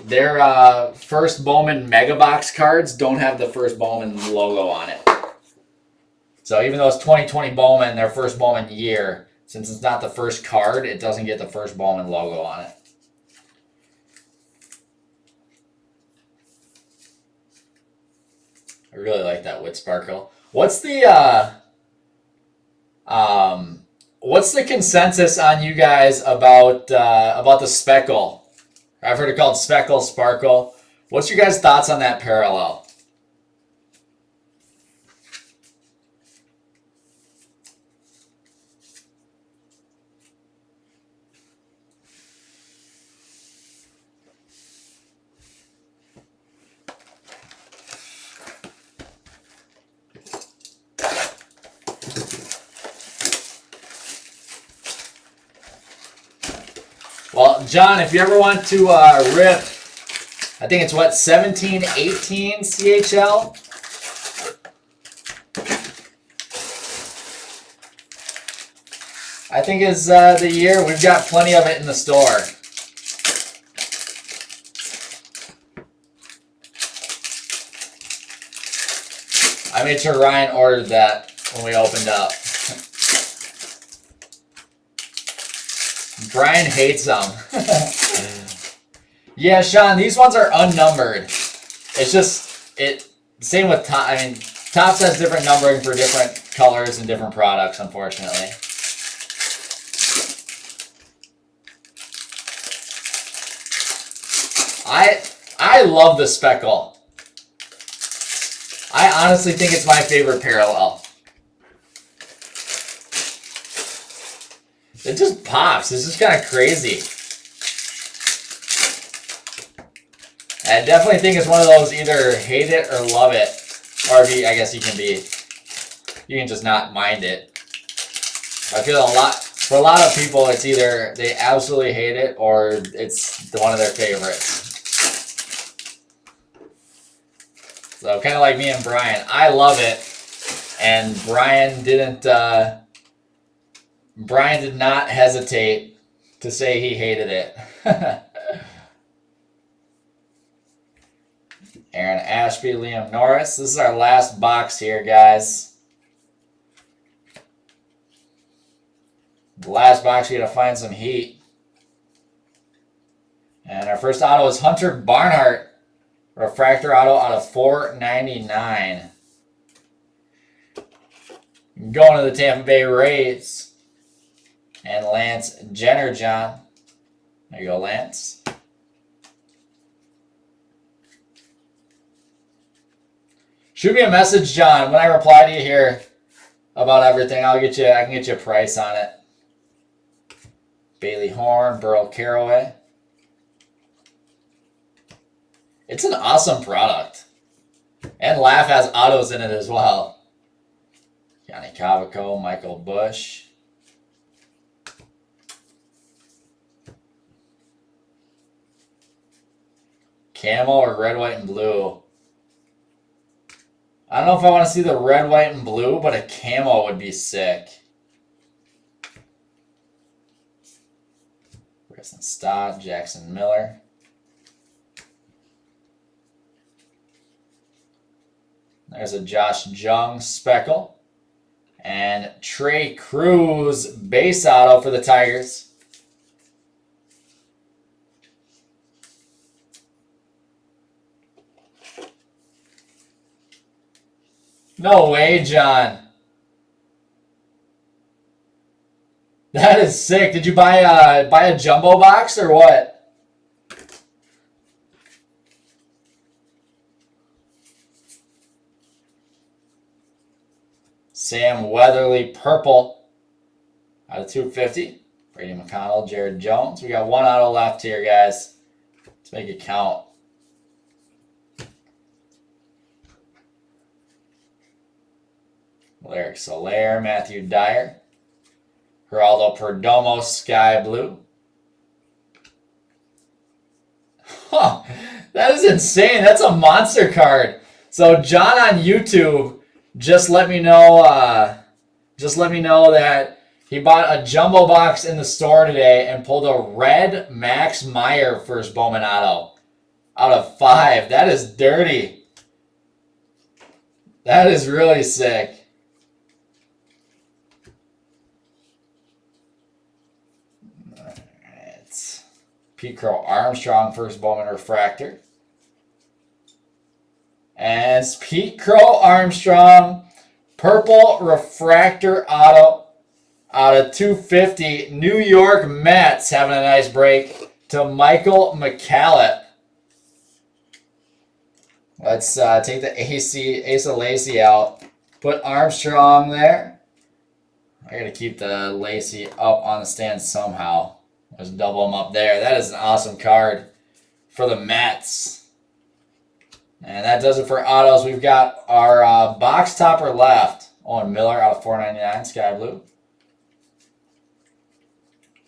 Speaker 1: their first Bowman Mega Box cards don't have the first Bowman logo on it. So even though it's 2020 Bowman, their first Bowman year, since it's not the first card, it doesn't get the first Bowman logo on it. I really like that Witt Sparkle. What's the consensus on you guys about the Speckle? I've heard it called Speckle Sparkle. What's your guys' thoughts on that parallel? Well, John, if you ever want to rip, I think it's what, 17, 18 CHL? I think is the year. We've got plenty of it in the store. I made sure Ryan ordered that when we opened up. Brian hates them. Yeah, Sean, these ones are unnumbered. It's just, same with Topps. I mean, Topps has different numbering for different colors and different products, unfortunately. I love the Speckle. I honestly think it's my favorite parallel. It just pops. It's just kind of crazy. I definitely think it's one of those either hate it or love it. Or I guess you can just not mind it. I feel for a lot of people, it's either they absolutely hate it or it's one of their favorites. So kind of like me and Brian. I love it. And Brian did not hesitate to say he hated it. Aaron Ashby, Liam Norris. This is our last box here, guys. The last box, we got to find some heat. And our first auto is Hunter Barnhart. Refractor auto out of 499. Going to the Tampa Bay Rays. And Lance Jenner, John. There you go, Lance. Shoot me a message, John. When I reply to you here about everything, I can get you a price on it. Bailey Horn, Burl Caraway. It's an awesome product. And Laugh has autos in it as well. Johnny Cavaco, Michael Bush. Camo or red, white, and blue? I don't know if I want to see the red, white, and blue, but a camo would be sick. Preston Stott, Jackson Miller. There's a Josh Jung speckle. And Trey Cruz base auto for the Tigers. No way, John. That is sick. Did you buy a jumbo box or what? Sam Weatherly purple out of 250. Brady McConnell, Jared Jones. We got one auto left here, guys. Let's make it count. Eric Soler, Matthew Dyer. Geraldo Perdomo, Sky Blue. Huh, that is insane. That's a monster card. So John on YouTube just let me know that he bought a jumbo box in the store today and pulled a red Max Meyer first Bowman auto out of 5. That is dirty. That is really sick. Pete Crow Armstrong, first Bowman refractor. And it's Pete Crow Armstrong, purple refractor auto out of 250. New York Mets having a nice break to Michael McCallett. Let's take the Ace of Lacy out. Put Armstrong there. I got to keep the Lacy up on the stand somehow. Let's double them up there. That is an awesome card for the Mets. And that does it for autos. We've got our box topper left. Owen Miller out of 499, Sky Blue.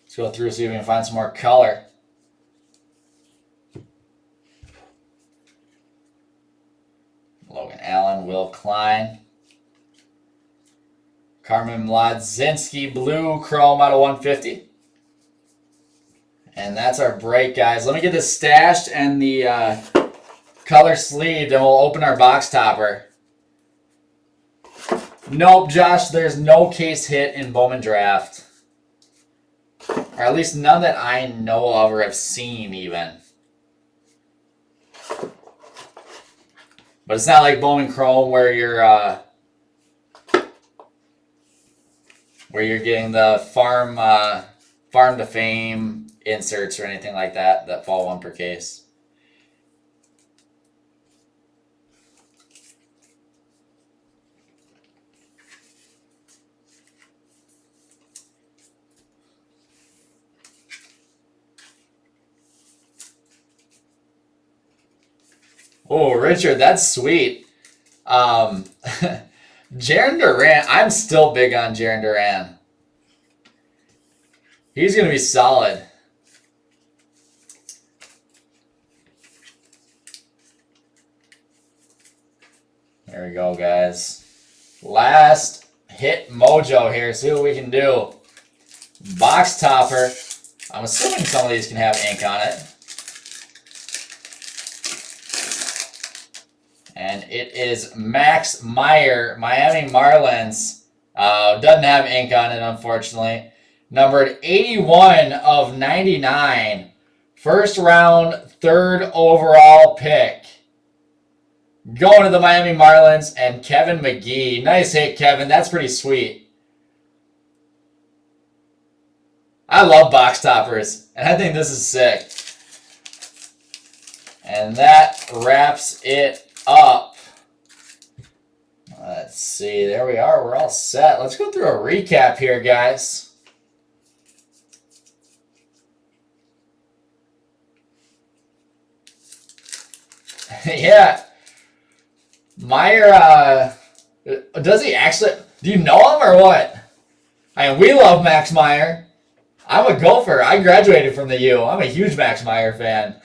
Speaker 1: Let's go through, see if we can find some more color. Logan Allen, Will Klein. Carmen Mlodzinski, blue chrome out of 150. And that's our break, guys. Let me get this stashed and the color sleeved, and we'll open our box topper. Nope, Josh, there's no case hit in Bowman Draft. Or at least none that I know of or have seen even. But it's not like Bowman Chrome where you're getting the farm to fame inserts or anything like that fall one per case. Oh, Richard, that's sweet. Jarren Duran, I'm still big on Jarren Duran. He's going to be solid. There we go, guys. Last hit mojo here. See what we can do. Box topper. I'm assuming some of these can have ink on it. And it is Max Meyer, Miami Marlins. Doesn't have ink on it, unfortunately. Numbered 81 of 99. First round, third overall pick. Going to the Miami Marlins and Kevin McGee. Nice hit, Kevin. That's pretty sweet. I love box toppers, and I think this is sick. And that wraps it up. Let's see. There we are. We're all set. Let's go through a recap here, guys. Yeah. Meyer, does he actually, do you know him or what? I mean, we love Max Meyer. I'm a Gopher. I graduated from the U. I'm a huge Max Meyer fan.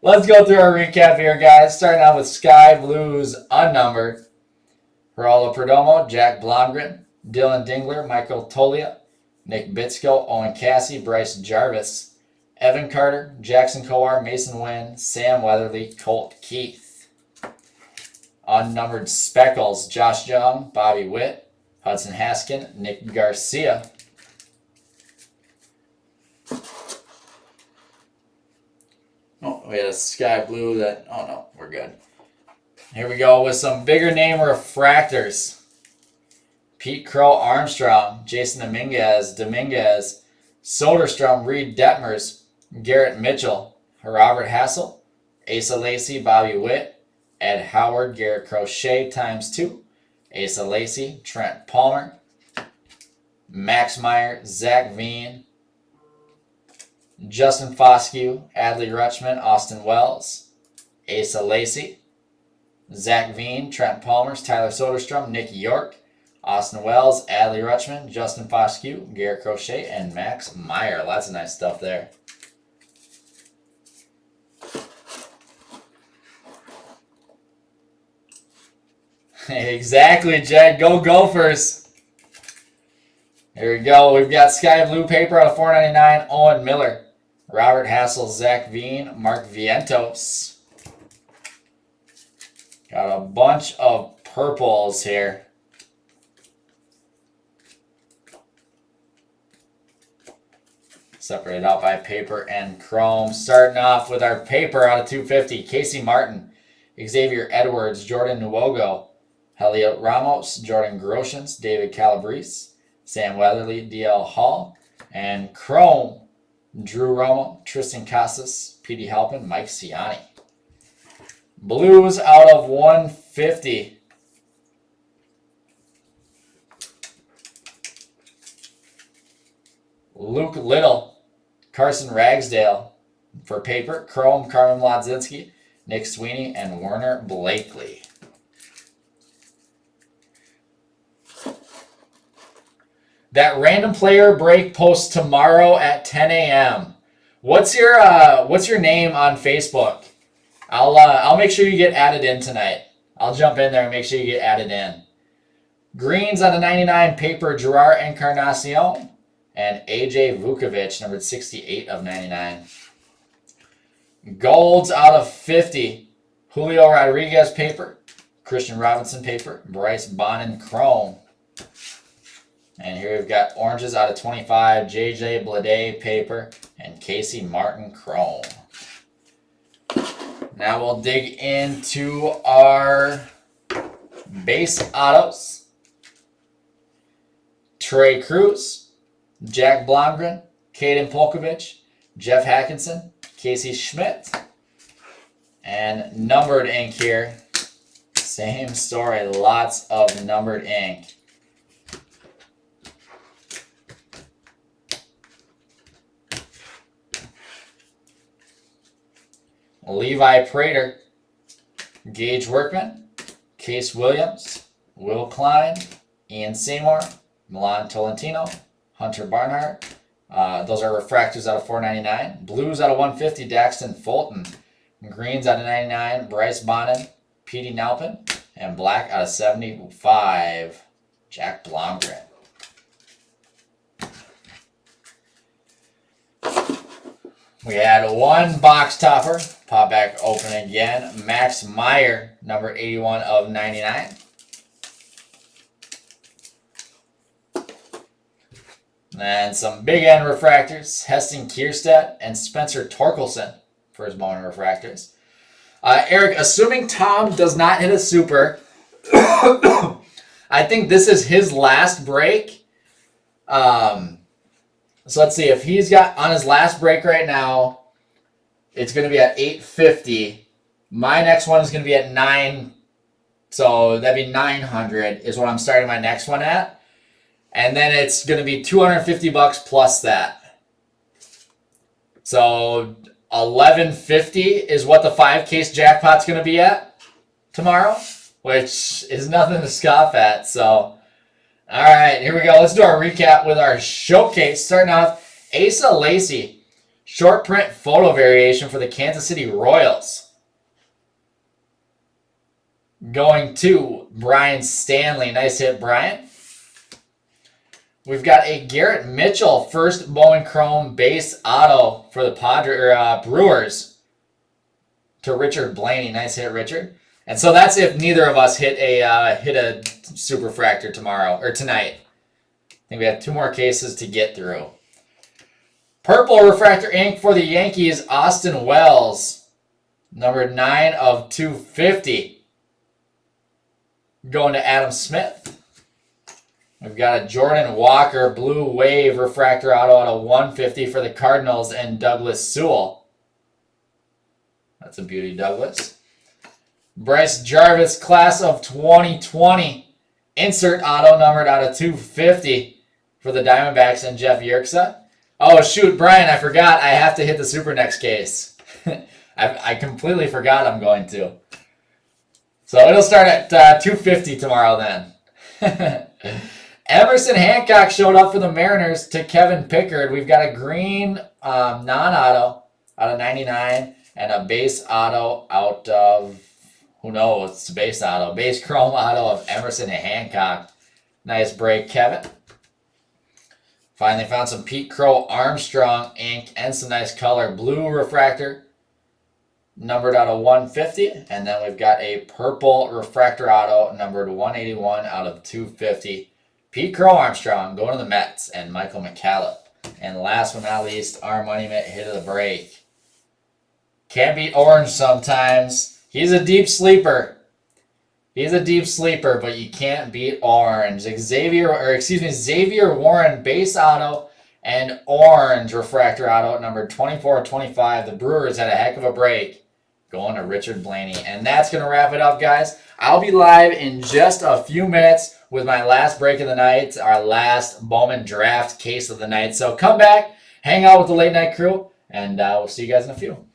Speaker 1: Let's go through our recap here, guys. Starting out with Sky Blues unnumbered. Geraldo Perdomo, Jack Blomgren, Dylan Dingler, Michael Tolia, Nick Bitsko, Owen Cassie, Bryce Jarvis, Evan Carter, Jackson Kowar, Mason Wynn, Sam Weatherly, Colt Keith. Unnumbered Speckles, Josh Young, Bobby Witt, Hudson Haskin, Nick Garcia. Oh, we had a Sky Blue that, oh no, we're good. Here we go with some bigger name refractors. Pete Crow Armstrong, Jason Dominguez, Soderstrom, Reed Detmers, Garrett Mitchell, Robert Hassel, Asa Lacey, Bobby Witt, Ed Howard, Garrett Crochet ×2, Asa Lacey, Trent Palmer, Max Meyer, Zach Veen, Justin Foscue, Adley Rutschman, Austin Wells, Asa Lacey, Zach Veen, Trent Palmers, Tyler Soderstrom, Nick York, Austin Wells, Adley Rutschman, Justin Foscue, Garrett Crochet, and Max Meyer. Lots of nice stuff there. Exactly, Jed. Go Gophers. Here we go. We've got Sky Blue paper out of $4.99. Owen Miller, Robert Hassel, Zach Veen, Mark Vientos. Got a bunch of purples here. Separated out by paper and chrome. Starting off with our paper out of 250. Casey Martin, Xavier Edwards, Jordan Nwogo, Heliot Ramos, Jordan Groshans, David Calabrese, Sam Weatherly, DL Hall, and chrome, Drew Romo, Tristan Casas, Petey Halpin, Mike Ciani. Blues out of 150. Luke Little, Carson Ragsdale. For paper, chrome, Carmen Mlodzinski, Nick Sweeney, and Werner Blakely. That random player break posts tomorrow at 10 a.m. What's your name on Facebook? I'll make sure you get added in tonight. I'll jump in there and make sure you get added in. Greens out of 99 paper, Gerard Encarnacion and AJ Vukovic, numbered 68 of 99. Golds out of 50, Julio Rodriguez paper, Christian Robinson paper, Bryce Bonnin chrome. And here we've got oranges out of 25, JJ Bleday paper, and Casey Martin chrome. Now we'll dig into our base autos. Trey Cruz, Jack Blomgren, Caden Polkovich, Jeff Hackinson, Casey Schmidt, and numbered ink here. Same story, lots of numbered ink. Levi Prater, Gage Workman, Case Williams, Will Klein, Ian Seymour, Milan Tolentino, Hunter Barnhart. Those are refractors out of $4.99. Blues out of 150, Daxton Fulton. Greens out of 99, Bryce Bonnin, Petey Nalpin. And black out of 75, Jack Blomgren. We had one box topper. Pop back open again. Max Meyer, number 81 of 99. And some big end refractors. Heston Kierstead and Spencer Torkelson for his Bowman refractors. Eric, assuming Tom does not hit a super, I think this is his last break. So let's see. If he's got on his last break right now, it's going to be at 850. My next one is going to be at 9. So that'd be 900 is what I'm starting my next one at. And then it's going to be $250 plus that. So 1150 is what the 5-case jackpot's going to be at tomorrow, which is nothing to scoff at. So, all right, here we go. Let's do our recap with our showcase. Starting off, Asa Lacy, short print photo variation for the Kansas City Royals. Going to Brian Stanley. Nice hit, Brian. We've got a Garrett Mitchell first Bowman Chrome base auto for the Brewers to Richard Blaney. Nice hit, Richard. And so that's if neither of us hit a super fractor tomorrow or tonight. I think we have 2 more cases to get through. Purple refractor ink for the Yankees, Austin Wells, number 9 of 250. Going to Adam Smith. We've got a Jordan Walker blue wave refractor auto out of 150 for the Cardinals and Douglas Sewell. That's a beauty, Douglas. Bryce Jarvis class of 2020 insert auto numbered out of 250 for the Diamondbacks and Jeff Yerxa. Oh shoot, Brian, I forgot I have to hit the super next case. I completely forgot I'm going to. So it'll start at 250 tomorrow then. Emerson Hancock showed up for the Mariners to Kevin Pickard. We've got a green non-auto out of 99 and a base auto out of, who knows, it's a base auto. Base chrome auto of Emerson Hancock. Nice break, Kevin. Finally found some Pete Crow Armstrong ink and some nice color. Blue refractor, numbered out of 150. And then we've got a purple refractor auto, numbered 181 out of 250. Pete Crow Armstrong going to the Mets and Michael McCallum. And last but not least, our money mitt hit of the break. Can't beat orange sometimes. He's a deep sleeper. He's a deep sleeper, but you can't beat orange. Xavier Warren base auto and orange refractor auto numbered 24-25. The Brewers had a heck of a break going to Richard Blaney. And that's going to wrap it up, guys. I'll be live in just a few minutes with my last break of the night, our last Bowman draft case of the night. So come back, hang out with the late night crew, and we'll see you guys in a few.